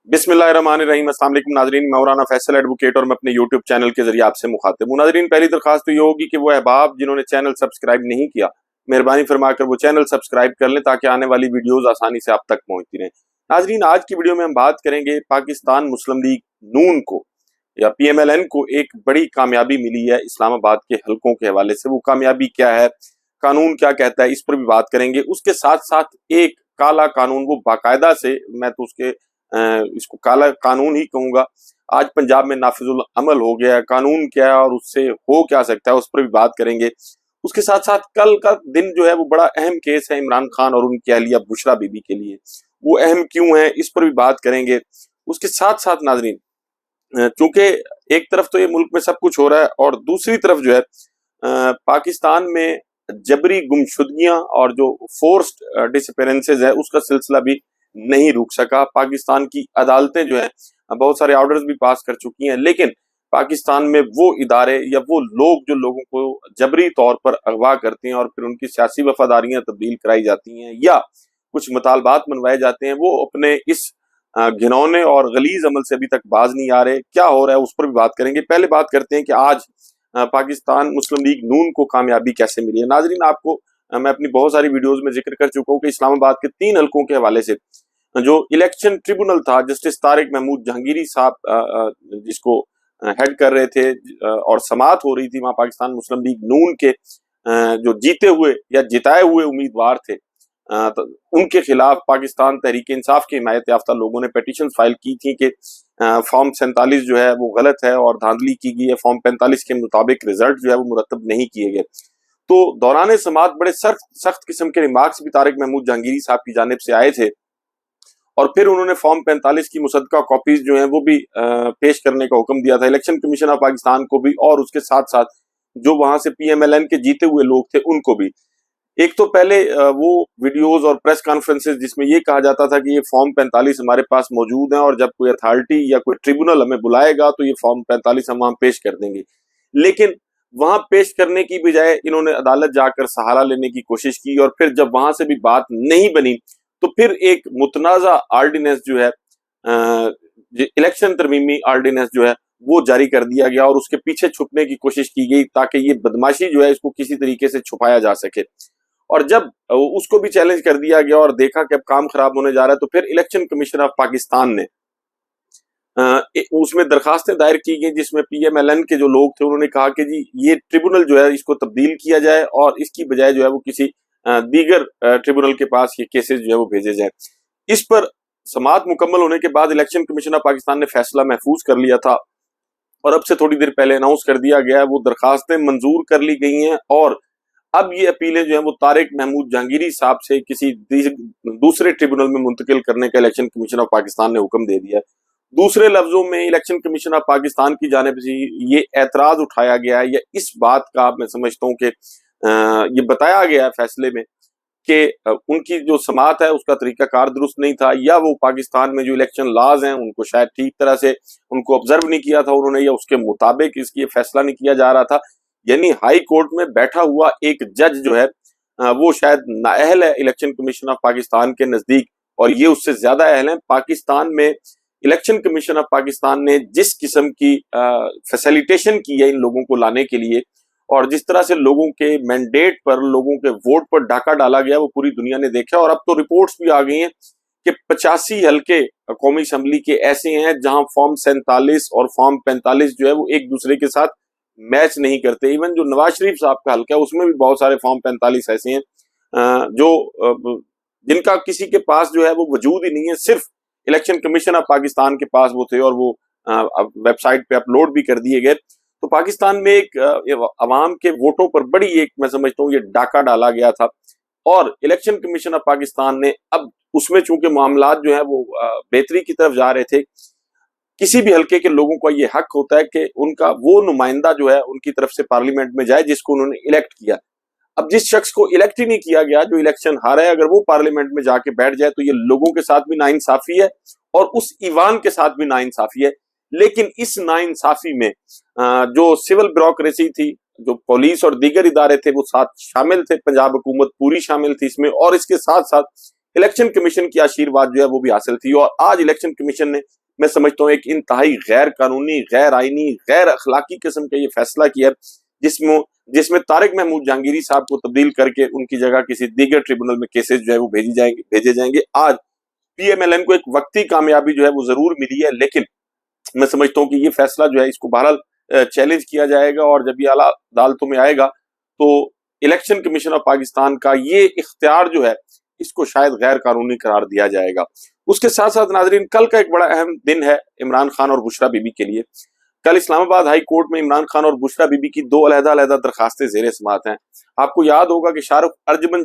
बिस्मिल्लाहिर्रहमानिर्रहीम। अस्सलाम वालेकुम नाज़रीन, मैं मौलाना फैसल एडवोकेट और मैं अपने यूट्यूब चैनल के जरिए आपसे मुखातिब हूँ। नाज़रीन, पहली दरखास्त तो ये होगी कि वो अहबाब जिन्होंने चैनल सब्सक्राइब नहीं किया, मेहरबानी फरमाकर वो चैनल सब्सक्राइब कर लें ताकि आने वाली वीडियोस आसानी से आप तक पहुंचती रहें। नाज़रीन, आज की वीडियो में हम बात करेंगे पाकिस्तान मुस्लिम लीग नून को या PMLN को एक बड़ी कामयाबी मिली है इस्लामाबाद के हलकों के हवाले से। वो कामयाबी क्या है, कानून क्या कहता है, इस पर भी बात करेंगे। उसके साथ साथ एक काला कानून, वो बाकायदा से मैं तो उसके इसको काला कानून ही कहूंगा, आज पंजाब में नाफिजुल अमल हो गया है। कानून क्या है और उससे हो क्या सकता है, उस पर भी बात करेंगे। उसके साथ साथ कल का दिन जो है वो बड़ा अहम केस है इमरान खान और उनकी अहलिया बुशरा बीबी के लिए। वो अहम क्यों है, इस पर भी बात करेंगे। उसके साथ साथ नाजरीन, चूंकि एक तरफ तो ये मुल्क में सब कुछ हो रहा है और दूसरी तरफ जो है पाकिस्तान में जबरी गुमशुदगियां और जो फोर्स्ड डिसअपीयरेंसेस है उसका सिलसिला भी नहीं रुक सका। पाकिस्तान की अदालतें जो है बहुत सारे ऑर्डर्स भी पास कर चुकी हैं, लेकिन पाकिस्तान में वो इदारे या वो लोग जो लोगों को जबरी तौर पर अगवा करते हैं और फिर उनकी सियासी वफादारियां तब्दील कराई जाती हैं या कुछ मुतालबात मनवाए जाते हैं, वो अपने इस घिनौने और गलीज अमल से अभी तक बाज नहीं आ रहे। क्या हो रहा है उस पर भी बात करेंगे। पहले बात करते हैं कि आज पाकिस्तान मुस्लिम लीग नून को कामयाबी कैसे मिली है। नाजरीन, आपको मैं अपनी बहुत सारी वीडियोस में जिक्र कर चुका हूँ कि इस्लामाबाद के 3 हलकों के हवाले से जो इलेक्शन ट्रिब्यूनल था, जस्टिस तारिक महमूद जहांगीरी साहब जिसको हेड कर रहे थे और समाअत हो रही थी वहां पाकिस्तान मुस्लिम लीग नून के जो जीते हुए या जिताए हुए उम्मीदवार थे, तो उनके खिलाफ पाकिस्तान तहरीक इंसाफ के हिमायत याफ्ता लोगों ने पिटीशन फाइल की थी कि फॉर्म 47 जो है वो गलत है और धांधली की गई है। फॉर्म 45 के मुताबिक रिजल्ट जो है वो मुरतब नहीं किए गए। तो दौरान समाअत बड़े सख्त किस्म के रिमार्क्स भी तारिक महमूद जहांगीरी साहब की जानिब से आए थे और फिर उन्होंने फॉर्म 45 की मुसद्दका कॉपीज जो हैं वो भी पेश करने का हुक्म दिया था इलेक्शन कमीशन ऑफ पाकिस्तान को भी और उसके साथ साथ जो वहां से PMLN के जीते हुए लोग थे उनको भी। एक तो पहले वो वीडियोस और प्रेस कॉन्फ्रेंसेस जिसमें ये कहा जाता था कि ये फॉर्म 45 हमारे पास मौजूद है और जब कोई अथॉरिटी या कोई ट्रिब्यूनल हमें बुलाएगा तो ये फॉर्म 45 हम वहां पेश कर देंगे, लेकिन वहां पेश करने की बजाय इन्होंने अदालत जाकर सहारा लेने की कोशिश की और फिर जब वहां से भी बात नहीं बनी तो फिर एक मुतनाज़ा आर्डिनेंस जो है इलेक्शन तरमीमी आर्डिनेंस जो है वो जारी कर दिया गया और उसके पीछे छुपने की कोशिश की गई ताकि ये बदमाशी जो है इसको किसी तरीके से छुपाया जा सके। और जब उसको भी चैलेंज कर दिया गया और देखा कि अब काम खराब होने जा रहा है तो फिर इलेक्शन कमीशन ऑफ पाकिस्तान ने उसमें दरखास्तें दायर की गई जिसमें PMLN के जो लोग थे उन्होंने कहा कि जी ये ट्रिब्यूनल जो है इसको तब्दील किया जाए और इसकी बजाय जो है वो किसी दीगर ट्रिब्यूनल के पास ये केसेस जो है वो भेजे जाए। इस पर समाअत मुकम्मल होने के बाद इलेक्शन कमीशन ऑफ पाकिस्तान ने फैसला महफूज कर लिया था और अब से थोड़ी देर पहले अनाउंस कर दिया गया है वो दरखास्तें मंजूर कर ली गई हैं और अब ये अपीलें जो है वो तारिक महमूद जहांगीरी साहब से किसी दूसरे ट्रिब्यूनल में मुंतकिल करने का इलेक्शन कमीशन ऑफ पाकिस्तान ने हुक्म दे दिया है। दूसरे लफ्जों में इलेक्शन कमीशन ऑफ पाकिस्तान की जानिब से ये एतराज उठाया गया है या इस बात का मैं समझता हूँ कि ये बताया गया है फैसले में कि उनकी जो समाअत है उसका तरीकाकार दुरुस्त नहीं था या वो पाकिस्तान में जो इलेक्शन लॉज हैं उनको शायद ठीक तरह से उनको ऑब्जर्व नहीं किया था उन्होंने या उसके मुताबिक इसकी फैसला नहीं किया जा रहा था। यानी हाई कोर्ट में बैठा हुआ एक जज जो है वो शायद नाअहल है इलेक्शन कमीशन ऑफ पाकिस्तान के नजदीक और ये उससे ज्यादा अहल है। पाकिस्तान में इलेक्शन कमीशन ऑफ पाकिस्तान ने जिस किस्म की फैसिलिटेशन की है इन लोगों को लाने के लिए और जिस तरह से लोगों के मैंडेट पर, लोगों के वोट पर डाका डाला गया वो पूरी दुनिया ने देखा और अब तो रिपोर्ट्स भी आ गई हैं कि 85 हल्के कौमी असम्बली के ऐसे हैं जहां फॉर्म 47 और फॉर्म 45 जो है वो एक दूसरे के साथ मैच नहीं करते। इवन जो नवाज शरीफ साहब का हल्का है उसमें भी बहुत सारे फॉर्म 45 ऐसे हैं जो जिनका किसी के पास जो है वो वजूद ही नहीं है, सिर्फ इलेक्शन कमीशन ऑफ पाकिस्तान के पास वो थे और वो वेबसाइट पे अपलोड भी कर दिए गए। तो पाकिस्तान में एक अवाम के वोटों पर बड़ी एक मैं समझता हूँ ये डाका डाला गया था और इलेक्शन कमीशन ऑफ पाकिस्तान ने अब उसमें चूंकि मामलात जो है वो बेहतरी की तरफ जा रहे थे, किसी भी हल्के के लोगों का ये हक होता है कि उनका वो नुमाइंदा जो है उनकी तरफ से पार्लियामेंट में जाए जिसको उन्होंने इलेक्ट किया। अब जिस शख्स को इलेक्ट ही नहीं किया गया, जो इलेक्शन हारा है, अगर वो पार्लियामेंट में जाके बैठ जाए तो ये लोगों के साथ भी नाइंसाफी है और उस ईवान के साथ भी नाइंसाफी है। लेकिन इस नाइंसाफी में जो सिविल ब्यूरोक्रेसी थी, जो पुलिस और दीगर इदारे थे वो साथ शामिल थे, पंजाब हुकूमत पूरी शामिल थी इसमें और इसके साथ साथ الیکشن کمیشن کی آشیرواد جو ہے وہ بھی حاصل تھی. اور آج الیکشن کمیشن نے میں سمجھتا ہوں ایک انتہائی غیر قانونی، غیر آئینی، غیر اخلاقی قسم کا یہ فیصلہ کیا جس میں طارق محمود جہانگیری صاحب کو تبدیل کر کے ان کی جگہ کسی دیگر ٹریبونل میں کیسز جو ہے وہ بھیجے جائیں گے. آج پی ایم ایل این کو ایک وقتی کامیابی جو ہے وہ ضرور ملی ہے، لیکن میں سمجھتا ہوں کہ یہ فیصلہ جو ہے اس کو بہرحال چیلنج کیا جائے گا، اور جب یہ اعلیٰ عدالتوں میں آئے گا تو الیکشن کمیشن آف پاکستان کا یہ اختیار جو ہے اس کو شاید غیر قانونی قرار دیا جائے گا. اس کے ساتھ ساتھ ناظرین، کل کا ایک بڑا اہم دن ہے عمران خان اور بشرا بی بی کے لیے. کل اسلام آباد ہائی کورٹ میں عمران خان اور بشرا بی بی کی 2 علیحدہ درخواستیں زیر سماعت ہیں. آپ کو یاد ہوگا کہ شاہ رخ ارجمن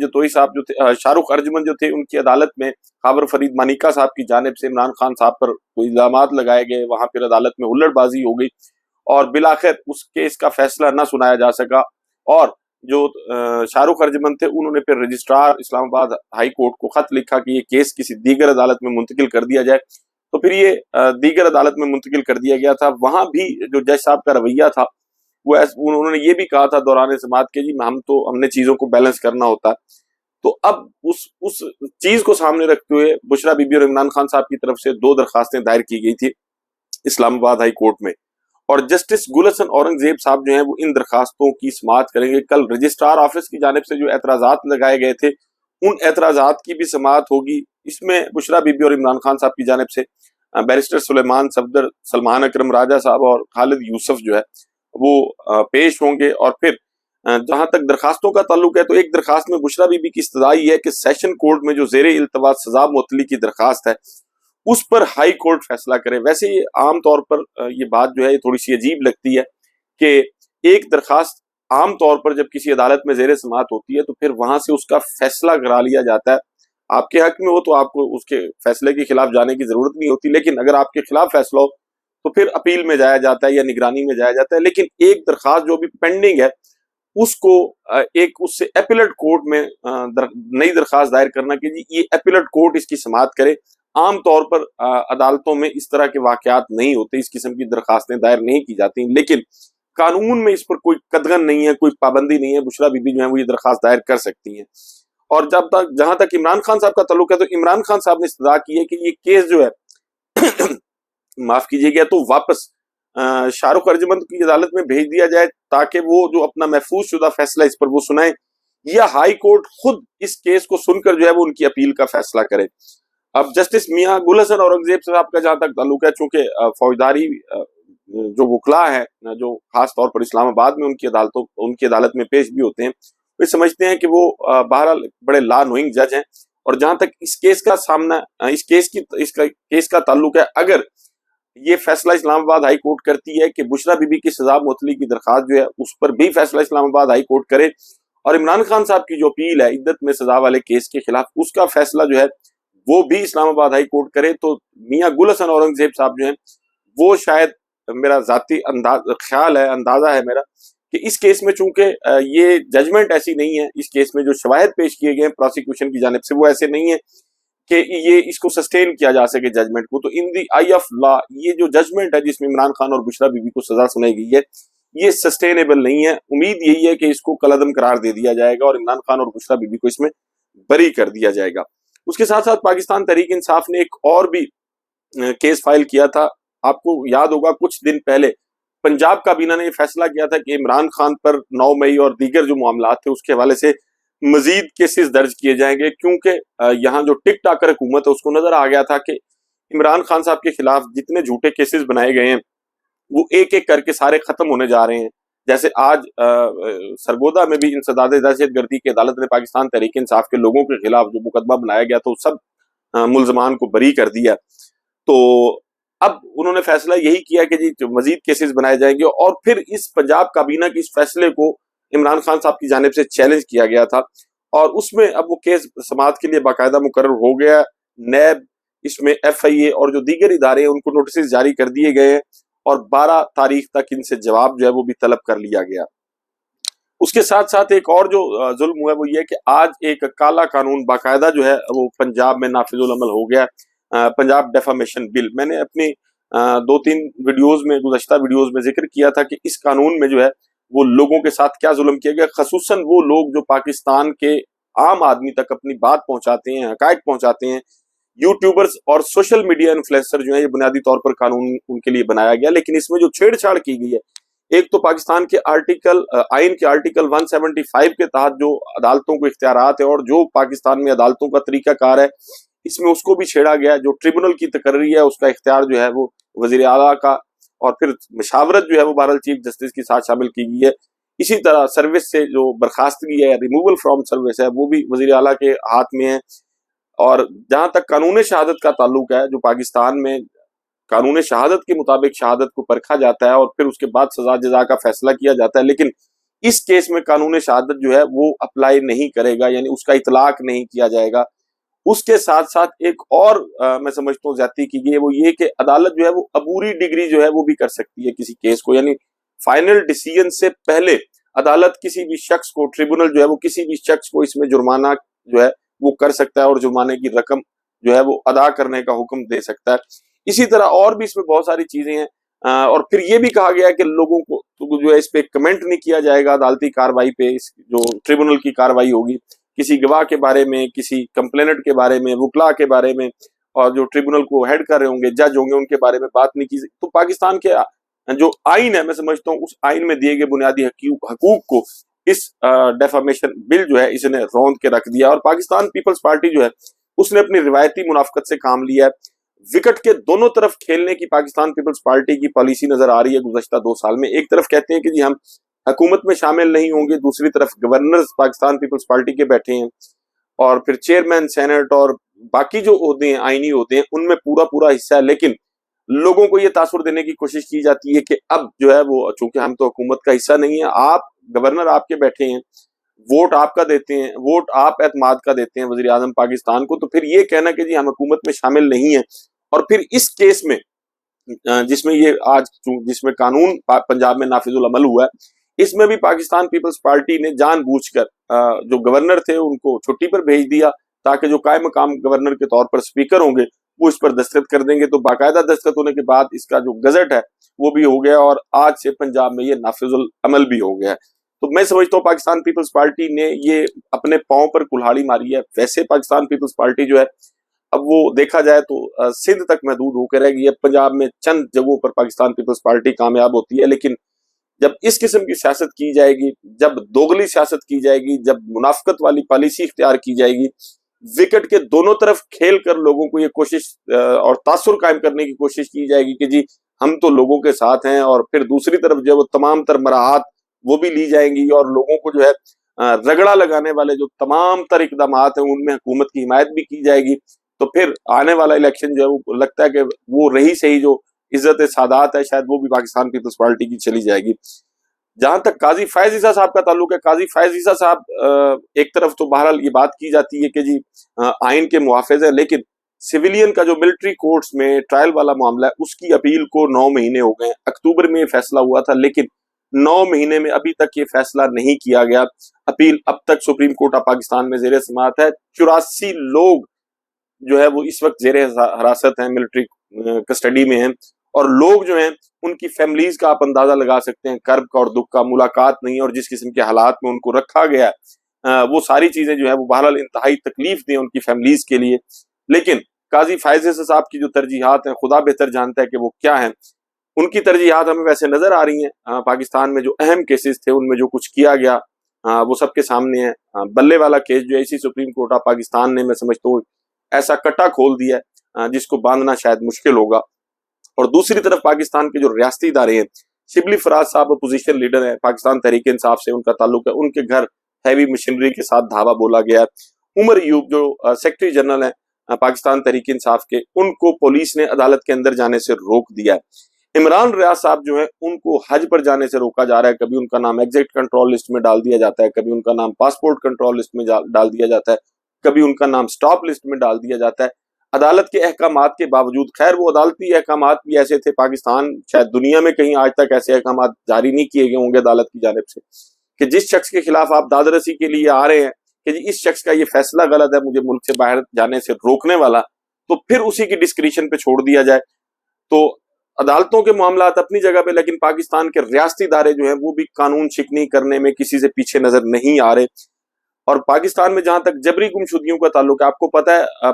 جو تھے ان کی عدالت میں خابر فرید مانیکا صاحب کی جانب سے عمران خان صاحب پر کوئی الزامات لگائے گئے. وہاں پھر عدالت میں ہلڑ بازی ہو گئی اور بالآخر اس کیس کا فیصلہ نہ سنایا جا سکا، اور جو شاہ رخ ارجمن تھے انہوں نے پھر رجسٹرار اسلام آباد ہائی کورٹ کو خط لکھا کہ یہ کیس کسی دیگر عدالت میں منتقل کر دیا جائے. تو پھر یہ دیگر عدالت میں منتقل کر دیا گیا تھا. وہاں بھی جو جج صاحب کا رویہ تھا وہ انہوں نے یہ بھی کہا تھا دوران سماعت کے جی ہم نے چیزوں کو بیلنس کرنا ہوتا ہے. تو اب اس چیز کو سامنے رکھتے ہوئے بشرا بی بی اور عمران خان صاحب کی طرف سے 2 درخواستیں دائر کی گئی تھی اسلام آباد ہائی کورٹ میں، اور جسٹس گل حسن اورنگزیب صاحب جو ہیں وہ ان درخواستوں کی سماعت کریں گے. کل رجسٹرار آفس کی جانب سے جو اعتراضات لگائے گئے تھے ان اعتراضات کی بھی سماعت ہوگی. اس میں بشرا بی بی اور عمران خان صاحب کی جانب سے بیرسٹر سلیمان صفدر، سلمان اکرم راجہ صاحب اور خالد یوسف جو ہے وہ پیش ہوں گے. اور پھر جہاں تک درخواستوں کا تعلق ہے تو ایک درخواست میں بشرا بی بی کی استدعائی ہے کہ سیشن کورٹ میں جو زیر التواء سزا معطلی کی درخواست ہے اس پر ہائی کورٹ فیصلہ کرے. ویسے یہ عام طور پر یہ بات جو ہے یہ تھوڑی سی عجیب لگتی ہے کہ ایک درخواست عام طور پر جب کسی عدالت میں زیر سماعت ہوتی ہے تو پھر وہاں سے اس کا فیصلہ کرا لیا جاتا ہے. آپ کے حق میں ہو تو آپ کو اس کے فیصلے کے خلاف جانے کی ضرورت نہیں ہوتی، لیکن اگر آپ کے خلاف فیصلہ ہو تو پھر اپیل میں جایا جاتا ہے یا نگرانی میں جایا جاتا ہے. لیکن ایک درخواست جو بھی پینڈنگ ہے اس کو اس سے اپیلٹ کورٹ میں نئی درخواست دائر کرنا کہ جی یہ اپیلٹ کورٹ اس کی سماعت کرے. عام طور پر عدالتوں میں اس طرح کے واقعات نہیں ہوتے، اس قسم کی درخواستیں دائر نہیں کی جاتی، لیکن قانون میں اس پر کوئی قدغن نہیں ہے، کوئی پابندی نہیں ہے. بشرا بی بی جو ہے وہ یہ درخواست دائر کر سکتی ہیں. اور جہاں تک عمران خان صاحب کا تعلق ہے تو عمران خان صاحب نے استدعا کی ہے کہ یہ کیس جو ہے معاف کیجیے گا تو واپس شاہ رخ ارجمن کی عدالت میں بھیج دیا جائے تاکہ وہ جو اپنا محفوظ شدہ فیصلہ اس پر وہ سنائیں، یا ہائی کورٹ خود اس کیس کو سن کر جو ہے وہ ان کی اپیل کا فیصلہ کرے. اب جسٹس میاں گل حسن اورنگزیب صاحب کا جہاں تک تعلق ہے، چونکہ فوجداری جو وکلاء ہیں جو خاص طور پر اسلام آباد میں ان کی عدالت میں پیش بھی ہوتے ہیں، وہ سمجھتے ہیں کہ وہ بہرحال بڑے لا نوئنگ جج ہیں. اور جہاں تک اس کیس کا تعلق ہے، اگر یہ فیصلہ اسلام آباد ہائی کورٹ کرتی ہے کہ بشرا بی بی کی سزا معطلی کی درخواست جو ہے اس پر بھی فیصلہ اسلام آباد ہائی کورٹ کرے، اور عمران خان صاحب کی جو اپیل ہے عدت میں سزا والے کیس کے خلاف اس کا فیصلہ جو ہے وہ بھی اسلام آباد ہائی کورٹ کرے، تو میاں گل حسن اورنگزیب صاحب جو ہیں وہ شاید، میرا ذاتی خیال ہے، اندازہ ہے میرا، کہ اس کیس میں چونکہ یہ ججمنٹ ایسی نہیں ہے، اس کیس میں جو شواہد پیش کیے گئے ہیں پروسیکیوشن کی جانب سے وہ ایسے نہیں ہیں کہ یہ اس کو سسٹین کیا جا سکے ججمنٹ کو. تو ان دی آئی آف لا یہ جو ججمنٹ ہے جس میں عمران خان اور بشرا بی بی کو سزا سنائی گئی ہے یہ سسٹینیبل نہیں ہے. امید یہی ہے کہ اس کو کالعدم قرار دے دیا جائے گا اور عمران خان اور بشرا بی بی کو اس میں بری کر دیا جائے گا. اس کے ساتھ ساتھ پاکستان تحریک انصاف نے ایک اور بھی کیس فائل کیا تھا. آپ کو یاد ہوگا کچھ دن پہلے پنجاب کابینہ نے یہ فیصلہ کیا تھا کہ عمران خان پر 9 مئی اور دیگر جو معاملات تھے اس کے حوالے سے مزید کیسز درج کیے جائیں گے، کیونکہ یہاں جو ٹک ٹاکر حکومت ہے اس کو نظر آ گیا تھا کہ عمران خان صاحب کے خلاف جتنے جھوٹے کیسز بنائے گئے ہیں وہ ایک ایک کر کے سارے ختم ہونے جا رہے ہیں. جیسے آج سرگودا میں بھی انسداد دہشت گردی کی عدالت نے پاکستان تحریک انصاف کے لوگوں کے خلاف جو مقدمہ بنایا گیا تو سب ملزمان کو بری کر دیا. تو اب انہوں نے فیصلہ یہی کیا کہ جی مزید کیسز بنائے جائیں گے، اور پھر اس پنجاب کابینہ کی اس فیصلے کو عمران خان صاحب کی جانب سے چیلنج کیا گیا تھا، اور اس میں اب وہ کیس سماعت کے لیے باقاعدہ مقرر ہو گیا. نیب، اس میں ایف آئی اے اور جو دیگر ادارے ہیں ان کو نوٹسز جاری کر دیے گئے ہیں، اور 12 تاریخ تک ان سے جواب جو ہے وہ بھی طلب کر لیا گیا. اس کے ساتھ ساتھ ایک اور جو ظلم ہوا ہے وہ یہ کہ آج ایک کالا قانون باقاعدہ جو ہے وہ پنجاب میں نافذ العمل ہو گیا، پنجاب ڈیفامیشن بل. میں نے اپنی 2-3 ویڈیوز میں، گزشتہ ویڈیوز میں ذکر کیا تھا کہ اس قانون میں جو ہے وہ لوگوں کے ساتھ کیا ظلم کیا گیا، خصوصاً وہ لوگ جو پاکستان کے आम आदमी तक अपनी बात पहुंचाते हैं, हकायक पहुंचाते हैं। यूट्यूबर्स और सोशल मीडिया इन्फ्लुएंसर जो है ये बुनियादी तौर पर कानून उनके लिए बनाया गया, लेकिन इसमें जो छेड़छाड़ की गई है, एक तो पाकिस्तान के आइन के आर्टिकल 175 के तहत जो अदालतों को इख्तियारात है और जो पाकिस्तान में अदालतों का तरीकाकार है, इसमें उसको भी छेड़ा गया। जो ट्रिब्यूनल की तकर्री है उसका इख्तियार जो है वो वजीर आला का, और फिर मशावरत जो है वो बहरहाल चीफ जस्टिस के साथ शामिल की गई है। इसी तरह सर्विस से जो बर्खास्तगी है, रिमूवल फ्रॉम सर्विस है, वो भी वजीर आला के हाथ में है। और जहां तक कानून शहादत का ताल्लुक है, जो पाकिस्तान में कानून शहादत के मुताबिक शहादत को परखा जाता है और फिर उसके बाद सजा जजा का फैसला किया जाता है, लेकिन इस केस में कानून शहादत जो है वो अप्लाई नहीं करेगा, यानी उसका इतलाक नहीं किया जाएगा। उसके साथ साथ एक और मैं समझता हूँ ज्यादती की गई है, वो ये कि अदालत जो है वो अबूरी डिग्री जो है वो भी कर सकती है किसी केस को, यानी फाइनल डिसीजन से पहले अदालत किसी भी शख्स को, ट्रिब्यूनल जो है वो किसी भी शख्स को इसमें जुर्माना जो है वो कर सकता है और जुर्माने की रकम जो है वो अदा करने का हुक्म दे सकता है। इसी तरह और भी इसमें बहुत सारी चीजें हैं। और फिर ये भी कहा गया है कि लोगों को तो जो है इस पे कमेंट नहीं किया जाएगा अदालती कार्रवाई पे, इस जो ट्रिब्यूनल की कार्रवाई होगी, किसी गवाह के बारे में, किसी कंप्लेनेंट के बारे में, वकला के बारे में, और जो ट्रिब्यूनल को हेड कर रहे होंगे, जज होंगे, उनके बारे में बात नहीं की। तो पाकिस्तान के जो आइन है, मैं समझता हूँ उस आइन में दिए गए बुनियादी हकूक को इस डेफामेशन बिल जो है इसने रौंद के रख दिया। और पाकिस्तान पीपल्स पार्टी जो है उसने अपनी रिवायती मुनाफकत से काम लिया है। विकेट के दोनों तरफ खेलने की पाकिस्तान पीपल्स पार्टी की पॉलिसी नजर आ रही है गुज़श्ता 2 साल में। एक तरफ कहते हैं कि जी हम हुकूमत में शामिल नहीं होंगे, दूसरी तरफ गवर्नर पाकिस्तान पीपल्स पार्टी के बैठे हैं, और फिर चेयरमैन सेनेट और बाकी जो होते हैं, आईनी होते हैं, उनमें पूरा पूरा हिस्सा है। लेकिन लोगों को ये तासुर देने की कोशिश की जाती है कि अब जो है वो, चूंकि हम तो हुकूमत का हिस्सा नहीं है, आप गवर्नर आपके बैठे हैं, वोट आपका देते हैं, वोट आप एतमाद का देते हैं वजीर आजम पाकिस्तान को, तो फिर ये कहना कि जी हम हुकूमत में शामिल नहीं है। और फिर इस केस में जिसमें ये आज जिसमें कानून पंजाब में नाफिजुल अमल हुआ है, इसमें भी पाकिस्तान पीपल्स पार्टी ने जानबूझकर जो गवर्नर थे उनको छुट्टी पर भेज दिया, ताकि जो कायम मकाम गवर्नर के तौर पर स्पीकर होंगे वो इस पर दस्तखत कर देंगे। तो बाकायदा दस्तखत होने के बाद इसका जो गजट है वो भी हो गया और आज से पंजाब में ये नाफिजुल अमल भी हो गया है। तो मैं समझता हूँ पाकिस्तान पीपल्स पार्टी ने ये अपने पांव पर कुल्हाड़ी मारी है। वैसे पाकिस्तान पीपल्स पार्टी जो है अब वो देखा जाए तो सिंध तक महदूद होकर रह गई है। पंजाब में चंद जगहों पर पाकिस्तान पीपल्स पार्टी कामयाब होती है, लेकिन जब इस किस्म की सियासत की जाएगी, जब दोगली सियासत की जाएगी, जब मुनाफकत वाली पॉलिसी इख्तियार की जाएगी, विकेट के दोनों तरफ खेल कर लोगों को ये कोशिश और तासुर कायम करने की कोशिश की जाएगी कि जी हम तो लोगों के साथ हैं, और फिर दूसरी तरफ जो है वो तमाम तर मराहत वो भी ली जाएंगी और लोगों को जो है रगड़ा लगाने वाले जो तमाम तर इकदाम हैं उनमें हुकूमत की हिमायत भी की जाएगी। तो फिर आने वाला इलेक्शन जो है वो लगता है कि वो रही सही जो इज्जत सादात है, शायद वो भी पाकिस्तान पीपल्स पार्टी की चली जाएगी। जहां तक काजी फैज ईसा साहब का ताल्लुक है, काजी फैज ईसा साहब एक तरफ तो बहरहाल ये बात की जाती है कि जी आइन के मुहाफिज है, लेकिन सिविलियन का जो मिलिट्री कोर्ट्स में ट्रायल वाला मामला है उसकी अपील को 9 महीने हो गए। अक्टूबर में फैसला हुआ था, लेकिन 9 महीने में अभी तक ये फैसला नहीं किया गया। अपील अब तक सुप्रीम कोर्ट ऑफ पाकिस्तान में जेर समाअत है। 84 लोग जो है वो इस वक्त जेर हिरासत हैं, मिलिट्री कस्टडी में हैं, और लोग जो हैं उनकी फैमिलीज का आप अंदाजा लगा सकते हैं, कर्ब का और दुख का, मुलाकात नहीं और जिस किस्म के हालात में उनको रखा गया है वो सारी चीजें जो है वो बहरहाल इंतहाई तकलीफ दी उनकी फैमिलीज के लिए। लेकिन काजी फैज ईसा साहब की जो तरजीहात हैं खुदा बेहतर जानता है कि वो क्या हैं। उनकी तरजीहात हमें वैसे नजर आ रही हैं। पाकिस्तान में जो अहम केसेस थे उनमें जो कुछ किया गया वो सबके सामने है। बल्ले वाला केस जो है इसी सुप्रीम कोर्ट ऑफ पाकिस्तान ने, मैं समझता हूँ, ऐसा कट्टा खोल दिया है जिसको बांधना शायद मुश्किल होगा। और दूसरी तरफ पाकिस्तान के जो रियासती इदारे हैं, शिबली फराज साहब अपोजिशन लीडर हैं, पाकिस्तान तहरीक इंसाफ से उनका ताल्लुक है, उनके घर हैवी मशीनरी के साथ धावा बोला गया है। उमर यूब जो सेक्रेटरी जनरल है पाकिस्तान तहरीक इंसाफ के, उनको पुलिस ने अदालत के अंदर जाने से रोक दिया है। इमरान रियाज साहब जो है उनको हज पर जाने से रोका जा रहा है। कभी उनका नाम एग्जिट कंट्रोल लिस्ट में डाल दिया जाता है, कभी उनका नाम पासपोर्ट कंट्रोल लिस्ट में डाल दिया जाता है, कभी उनका नाम स्टॉप लिस्ट में डाल दिया जाता है। अदालत के अहकामात के बावजूद, खैर वो अदालती अहकामात भी ऐसे थे, पाकिस्तान शायद दुनिया में कहीं आज तक ऐसे अहकामात जारी नहीं किए गए होंगे अदालत की जानिब से कि जिस शख्स के खिलाफ आप दादरसी के लिए आ रहे हैं कि जी इस शख्स का ये फैसला गलत है, मुझे मुल्क से बाहर जाने से रोकने वाला, तो फिर उसी की डिस्क्रिशन पे छोड़ दिया जाए। तो अदालतों के मामलात अपनी जगह पे, लेकिन पाकिस्तान के रियासती इदारे जो हैं वो भी कानून शिकनी करने में किसी से पीछे नजर नहीं आ रहे। اور پاکستان میں جہاں تک جبری گمشدگیوں کا تعلق ہے، آپ کو پتہ ہے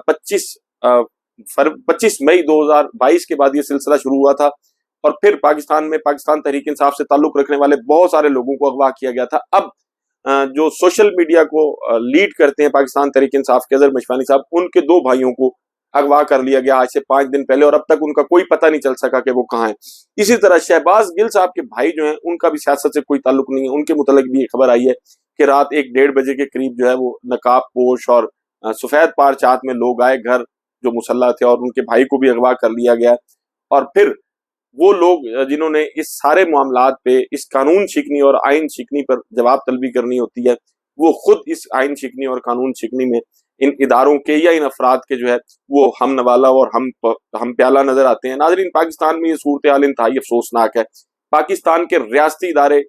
25 مئی 2022 کے بعد یہ سلسلہ شروع ہوا تھا، اور پھر پاکستان میں پاکستان تحریک انصاف سے تعلق رکھنے والے بہت سارے لوگوں کو اغوا کیا گیا تھا۔ اب جو سوشل میڈیا کو لیڈ کرتے ہیں پاکستان تحریک انصاف کے اظہر مشفانی صاحب، ان کے 2 بھائیوں کو اغوا کر لیا گیا آج سے 5 دن پہلے، اور اب تک ان کا کوئی پتہ نہیں چل سکا کہ وہ کہاں ہیں۔ اسی طرح شہباز گل صاحب کے بھائی جو ہیں، ان کا بھی سیاست سے کوئی تعلق نہیں ہے، ان کے متعلق بھی یہ خبر آئی ہے کہ رات 1-1:30 بجے کے قریب جو ہے وہ نقاب پوش اور سفید پارچات میں لوگ آئے گھر جو مسلح تھے، اور ان کے بھائی کو بھی اغوا کر لیا گیا، اور پھر وہ لوگ جنہوں نے اس سارے معاملات پہ اس قانون شکنی اور آئین شکنی پر جواب طلبی کرنی ہوتی ہے، وہ خود اس آئین شکنی اور قانون شکنی میں ان اداروں کے یا ان افراد کے جو ہے وہ ہم نوالا اور ہم پیالہ نظر آتے ہیں۔ ناظرین، پاکستان میں یہ صورتحال انتہائی افسوسناک ہے۔ پاکستان کے ریاستی ادارے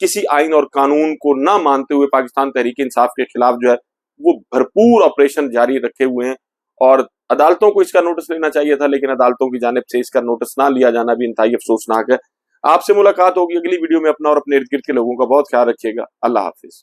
کسی آئین اور قانون کو نہ مانتے ہوئے پاکستان تحریک انصاف کے خلاف جو ہے وہ بھرپور آپریشن جاری رکھے ہوئے ہیں، اور عدالتوں کو اس کا نوٹس لینا چاہیے تھا، لیکن عدالتوں کی جانب سے اس کا نوٹس نہ لیا جانا بھی انتہائی افسوسناک ہے۔ آپ سے ملاقات ہوگی اگلی ویڈیو میں۔ اپنا اور اپنے ارد گرد کے لوگوں کا بہت خیال رکھیے گا۔ اللہ حافظ۔